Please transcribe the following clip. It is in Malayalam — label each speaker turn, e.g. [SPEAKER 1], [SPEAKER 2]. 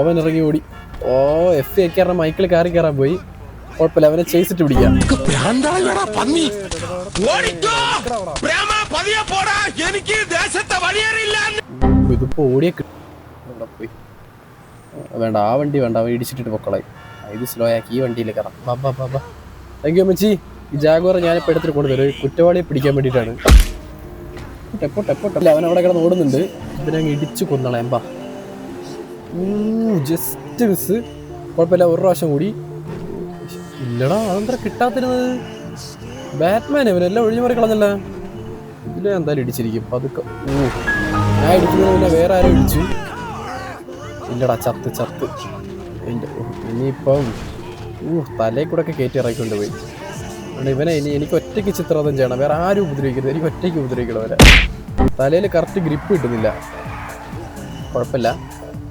[SPEAKER 1] അവൻ ഇറങ്ങി ഓടി. ഓ എഫ് എക്കാരുടെ മൈക്കിൾ കയറി കയറാൻ പോയി. കുഴപ്പമില്ല, അവനെ ചെയ്സിട്ട് പിടിക്കാം. ഇതിപ്പോ ഓടിയ പോയി. വേണ്ട, ആ വണ്ടി വേണ്ട, അവൻ ഇടിച്ചിട്ടിട്ട് പൊക്കളായി. ഇത് സ്ലോ ആക്കി ഈ വണ്ടിയിൽ കയറാം. ബാബാ താങ്ക് യു അമ്മച്ചി. ഈ ജാഗ്വാർ ഞാനിപ്പോൾ എടുത്തിട്ട് കൊണ്ടുവരും. കുറ്റവാളിയെ പിടിക്കാൻ വേണ്ടിയിട്ടാണ്. ടെപ്പോട്ടെ അവൻ അവിടെ കിടന്ന് ഓടുന്നുണ്ട്. ഇതിനങ്ങ് ഇടിച്ചു കൊന്നളയാമ്പാ. Just miss. കുഴപ്പമില്ല, ഒരു പ്രാവശ്യം കൂടി. ഇല്ലടാ, അതെന്താ കിട്ടാത്തിരുന്നത്? ബാറ്റ്മാൻ ഇവനെല്ലാം ഒഴിഞ്ഞു മാറി കളഞ്ഞല്ല. ഇതിലെ എന്തായാലും ഇടിച്ചിരിക്കും പതുക്കെ. ഞാൻ ഇടിക്കുന്നതിന് പിന്നെ വേറെ ആരും ഇടിച്ചു. ഇല്ലടാ, ചത്ത്. ഇനിയിപ്പം തലയിൽ കൂടെ ഒക്കെ കയറ്റി ഇറക്കിക്കൊണ്ട് പോയി. ഇവനെ എനിക്ക് ഒറ്റയ്ക്ക് ചിത്രവധം ചെയ്യണം, വേറെ ആരും ഉപദ്രവിക്കരുത്. എനിക്ക് ഒറ്റയ്ക്ക് ഉപദ്രവിക്കണം. അവരെ തലയിൽ കറക്റ്റ് ഗ്രിപ്പ് കിട്ടുന്നില്ല. കുഴപ്പമില്ല,